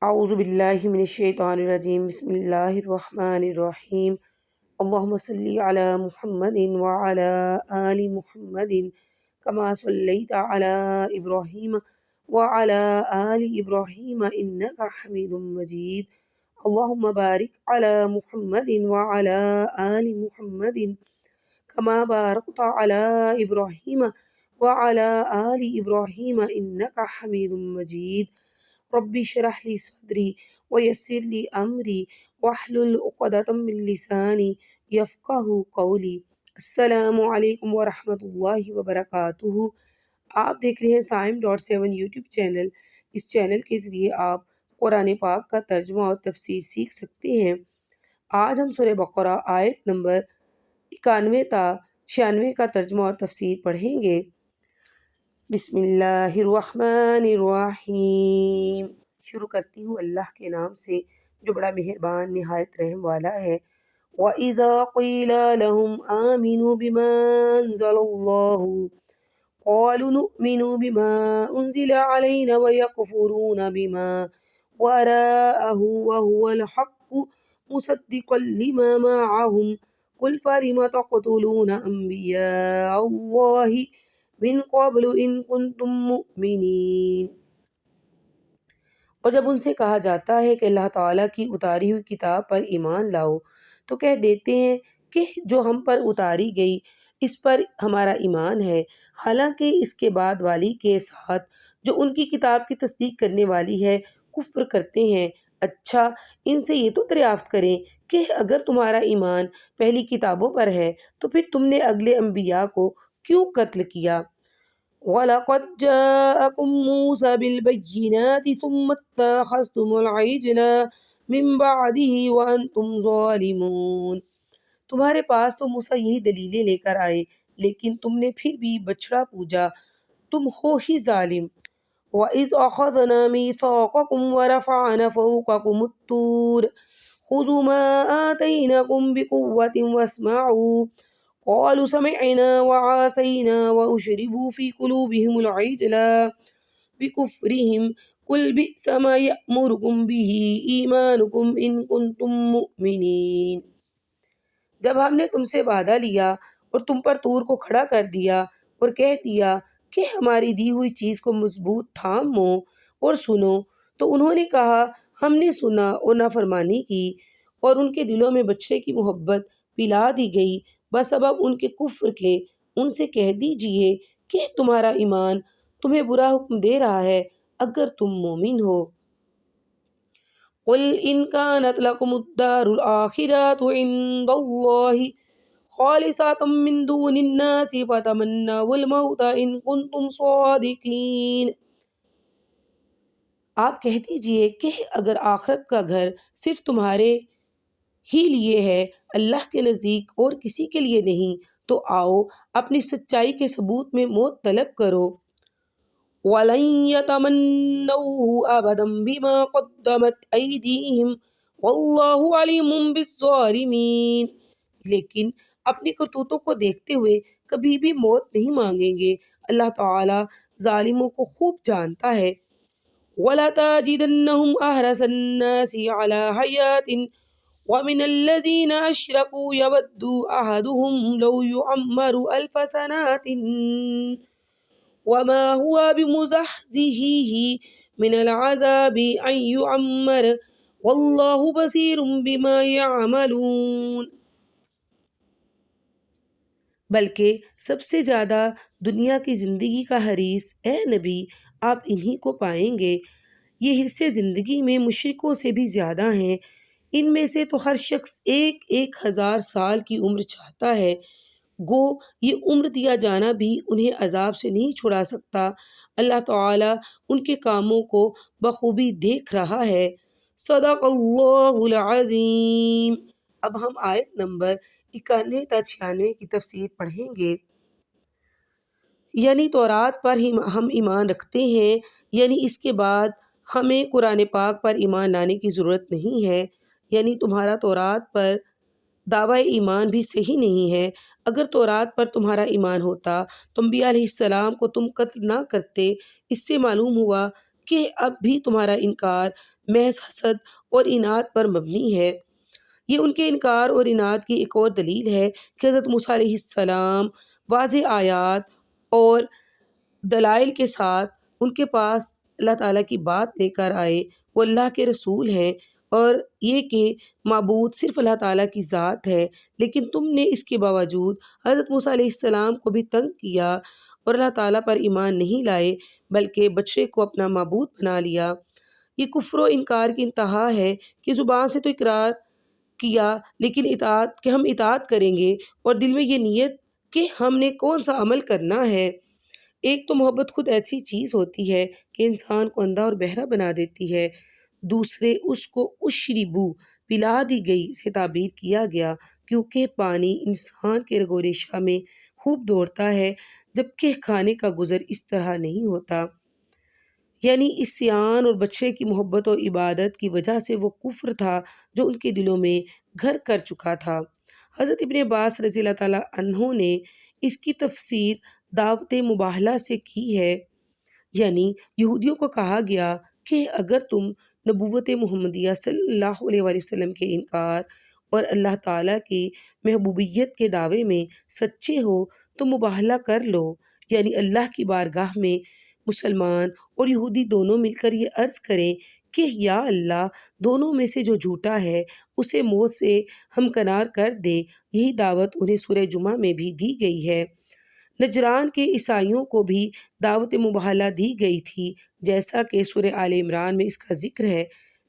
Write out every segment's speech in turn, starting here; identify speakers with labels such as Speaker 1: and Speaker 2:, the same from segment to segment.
Speaker 1: اعوذ باللہ من الشیطان الرجیم بسم اللہ الرحمن الرحیم اللہم صلی علی محمد وعلی آل محمد کما صلیت علی ابراہیم وعلی آل ابراہیم انکا حمید مجید اللہم بارک علی محمد وعلی آل محمد کما بارکت علی ابراہیم وعلی آل ابراہیم انکا حمید مجید ربی اشرح لی صدری ویسر لی امری واحلل عقدۃ من لسانی یفقہوا قولی۔ السلام علیکم ورحمۃ اللہ وبرکاتہ۔ آپ دیکھ رہے ہیں Saim.7 یوٹیوب چینل۔ اس چینل کے ذریعے آپ قرآن پاک کا ترجمہ اور تفسیر سیکھ سکتے ہیں۔ آج ہم سورہ بقرہ آیت نمبر 91 تا 96 کا ترجمہ اور تفسیر پڑھیں گے۔ بسم اللہ الرحمن الرحیم۔ شروع کرتی ہوں اللہ کے نام سے جو بڑا مہربان نہایت رحم والا ہے۔ وَإِذَا قِيلَ لَهُمْ آمِنُوا بِمَا أَنزَلَ اللَّهُ قَالُوا نُؤْمِنُ بِمَا أُنزِلَ عَلَيْنَا وَيَكْفُرُونَ بِمَا وَرَاءَهُ وَهُوَ الْحَقُّ مُصَدِّقًا لِمَا مَعَهُمْ قُلْ فَلِمَ تَقْتُلُونَ أَنبِيَاءَ اللَّهِ من قبل ان کنتم مؤمنین۔ اور جب ان سے کہا جاتا ہے کہ اللہ تعالیٰ کی اتاری ہوئی کتاب پر ایمان لاؤ تو کہہ دیتے ہیں کہ جو ہم پر اتاری گئی اس پر ہمارا ایمان ہے، حالانکہ اس کے بعد والی کے ساتھ جو ان کی کتاب کی تصدیق کرنے والی ہے کفر کرتے ہیں۔ اچھا ان سے یہ تو دریافت کریں کہ اگر تمہارا ایمان پہلی کتابوں پر ہے تو پھر تم نے اگلے انبیاء کو کیوں قتل کیا؟ وَلَقَدْ جَاءَكُم مُوسَىٰ بِالْبَيِّنَاتِ ثُمَّ اتَّخَذْتُمُ الْعِجْلَ مِن بَعْدِهِ وَأَنْتُمْ ظَالِمُونَ۔ تمہارے پاس تو موسیٰ یہی دلیلیں لے کر آئے لیکن تم نے پھر بھی بچڑا پوجا، تم ہو ہی ظالم۔ وَإِذْ أَخَذْنَا مِيثَاقَكُمْ وَرَفَعْنَا فَوْقَكُمُ الطُّورَ خُذُوا مَا آتَيْنَاكُمْ بِقُوَّةٍ وَاسْمَعُوا قَالُوا سَمِعْنَا وَعَصَيْنَا وَأُشْرِبُوا فِي قُلُوبِهِمُ الْعِجْلَ بِكُفْرِهِمْ قُلْ بِئْسَ مَا يَأْمُرُكُمْ بِهِ إِيمَانُكُمْ إِن كُنتُم مُّؤْمِنِينَ۔ جب ہم نے تم سے وعدہ لیا اور تم پر طور کو کھڑا کر دیا اور کہہ دیا کہ ہماری دی ہوئی چیز کو مضبوط تھامو اور سنو، تو انہوں نے کہا ہم نے سنا اور نافرمانی کی، اور ان کے دلوں میں بچڑے کی محبت پلا دی گئی بسبب ان کے کفر کے۔ ان سے کہہ دیجئے کہ تمہارا ایمان تمہیں برا حکم دے رہا ہے اگر تم مومن ہو۔ قُلْ إِنْ كَانَتْ لَكُمُ الدَّارُ الْآخِرَةُ عِندَ اللَّهِ خَالِصَةً مِّن دُونِ النَّاسِ فَتَمَنَّوُا الْمَوْتَ إِن كُنتُمْ صَادِقِينَ۔ آپ کہہ دیجئے کہ اگر آخرت کا گھر صرف تمہارے ہی لیے ہے، اللہ کے نزدیک اور کسی کے لیے نہیں، تو آؤ اپنی سچائی کے ثبوت میں موت طلب کرو۔ وَلَن يَتَمَنَّوْهُ أَبَدًا بِمَا قَدَّمَتْ أَيْدِيهِمْ وَاللَّهُ عَلِيمٌ بِالظَّالِمِينَ۔ لیکن اپنی کرتوتوں کو دیکھتے ہوئے کبھی بھی موت نہیں مانگیں گے، اللہ تعالیٰ ظالموں کو خوب جانتا ہے۔ وَلَتَجِدَنَّهُمْ أَحْرَصَ النَّاسِ عَلَىٰ حَيَاةٍ وَمِنَ الَّذِينَ أَشْرَكُوا يَوَدُّ أَحَدُهُمْ لَوْ يُعَمَّرُ أَلْفَ سَنَةٍ وَمَا هُوَ بِمُزَحْزِحِهِ مِنَ الْعَذَابِ أَن يُعَمَّرَ وَاللَّهُ بَصِيرٌ بِمَا يَعْمَلُونَ۔ بلکہ سب سے زیادہ دنیا کی زندگی کا حریص اے نبی آپ انہی کو پائیں گے۔ یہ حرص زندگی میں مشرکوں سے بھی زیادہ ہیں، ان میں سے تو ہر شخص 1000 سال کی عمر چاہتا ہے، گو یہ عمر دیا جانا بھی انہیں عذاب سے نہیں چھڑا سکتا۔ اللہ تعالیٰ ان کے کاموں کو بخوبی دیکھ رہا ہے۔ صدق اللہ العظیم۔ اب ہم آیت نمبر 91 تا 96 کی تفسیر پڑھیں گے۔ یعنی تورات پر ہم ایمان رکھتے ہیں، یعنی اس کے بعد ہمیں قرآن پاک پر ایمان لانے کی ضرورت نہیں ہے، یعنی تمہارا تورات پر دعویٰ ایمان بھی صحیح نہیں ہے۔ اگر تورات پر تمہارا ایمان ہوتا تو انبیاء علیہ السلام کو تم قتل نہ کرتے۔ اس سے معلوم ہوا کہ اب بھی تمہارا انکار محض حسد اور عناد پر مبنی ہے۔ یہ ان کے انکار اور عناد کی ایک اور دلیل ہے کہ حضرت موسیٰ علیہ السلام واضح آیات اور دلائل کے ساتھ ان کے پاس اللہ تعالیٰ کی بات لے کر آئے، وہ اللہ کے رسول ہیں، اور یہ کہ معبود صرف اللہ تعالیٰ کی ذات ہے، لیکن تم نے اس کے باوجود حضرت موسیٰ علیہ السلام کو بھی تنگ کیا اور اللہ تعالیٰ پر ایمان نہیں لائے بلکہ بچے کو اپنا معبود بنا لیا۔ یہ کفر و انکار کی انتہا ہے کہ زبان سے تو اقرار کیا لیکن ہم اطاعت کریں گے، اور دل میں یہ نیت کہ ہم نے کون سا عمل کرنا ہے۔ ایک تو محبت خود ایسی چیز ہوتی ہے کہ انسان کو اندھا اور بہرا بنا دیتی ہے، دوسرے اس کو اشربو پلا دی گئی سے تعبیر کیا گیا کیونکہ پانی انسان کے رگ و ریشہ میں خوب دوڑتا ہے، جبکہ کھانے کا گزر اس طرح نہیں ہوتا۔ یعنی عصیان اور بچے کی محبت و عبادت کی وجہ سے وہ کفر تھا جو ان کے دلوں میں گھر کر چکا تھا۔ حضرت ابن عباس رضی اللہ تعالیٰ عنہ نے اس کی تفسیر دعوت مباہلہ سے کی ہے، یعنی یہودیوں کو کہا گیا کہ اگر تم نبوت محمدیہ صلی اللہ علیہ وآلہ وسلم کے انکار اور اللہ تعالیٰ کی محبوبیت کے دعوے میں سچے ہو تو مباہلہ کر لو، یعنی اللہ کی بارگاہ میں مسلمان اور یہودی دونوں مل کر یہ عرض کریں کہ یا اللہ، دونوں میں سے جو جھوٹا ہے اسے موت سے ہمکنار کر دے۔ یہی دعوت انہیں سورہ جمعہ میں بھی دی گئی ہے۔ نجران کے عیسائیوں کو بھی دعوت مباہلہ دی گئی تھی جیسا کہ سورہ آل عمران میں اس کا ذکر ہے،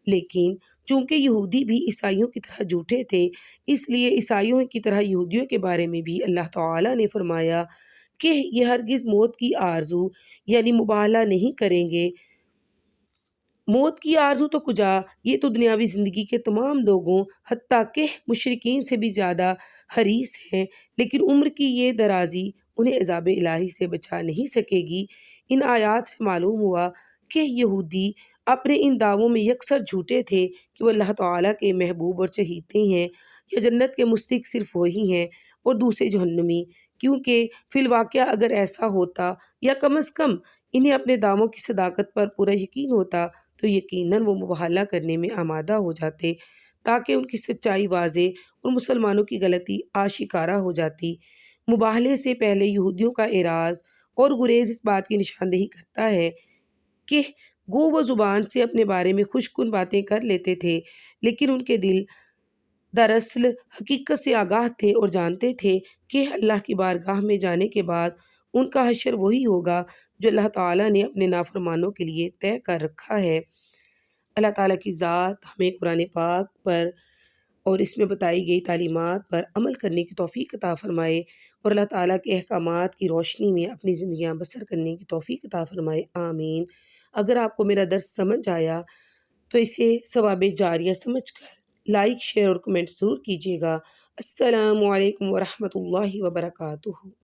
Speaker 1: لیکن چونکہ یہودی بھی عیسائیوں کی طرح جھوٹے تھے، اس لیے عیسائیوں کی طرح یہودیوں کے بارے میں بھی اللہ تعالیٰ نے فرمایا کہ یہ ہرگز موت کی آرزو یعنی مباہلہ نہیں کریں گے۔ موت کی آرزو تو کجا، یہ تو دنیاوی زندگی کے تمام لوگوں حتیٰ کہ مشرکین سے بھی زیادہ حریص ہیں، لیکن عمر کی یہ درازی انہیں عذاب الہی سے بچا نہیں سکے گی۔ ان آیات سے معلوم ہوا کہ یہودی اپنے ان دعووں میں یکسر جھوٹے تھے کہ وہ اللہ تعالیٰ کے محبوب اور چہیتے ہیں، یا جنت کے مستحق صرف وہی ہیں اور دوسرے جہنمی، کیونکہ فی الواقعہ اگر ایسا ہوتا یا کم از کم انہیں اپنے دعووں کی صداقت پر پورا یقین ہوتا تو یقیناً وہ مباہلہ کرنے میں آمادہ ہو جاتے تاکہ ان کی سچائی واضح اور مسلمانوں کی غلطی آشکارا ہو جاتی۔ مباہلے سے پہلے یہودیوں کا اعراض اور گریز اس بات کی نشاندہی کرتا ہے کہ گو وہ زبان سے اپنے بارے میں خوش کن باتیں کر لیتے تھے، لیکن ان کے دل دراصل حقیقت سے آگاہ تھے اور جانتے تھے کہ اللہ کی بارگاہ میں جانے کے بعد ان کا حشر وہی ہوگا جو اللہ تعالیٰ نے اپنے نافرمانوں کے لیے طے کر رکھا ہے۔ اللہ تعالیٰ کی ذات ہمیں قرآن پاک پر اور اس میں بتائی گئی تعلیمات پر عمل کرنے کی توفیق عطا فرمائے، اور اللہ تعالیٰ کے احکامات کی روشنی میں اپنی زندگیاں بسر کرنے کی توفیق عطا فرمائے، آمین۔ اگر آپ کو میرا درس سمجھ آیا تو اسے ثواب جاریہ سمجھ کر لائک، شیئر اور کمنٹ ضرور کیجیے گا۔ السلام علیکم ورحمۃ اللہ وبرکاتہ۔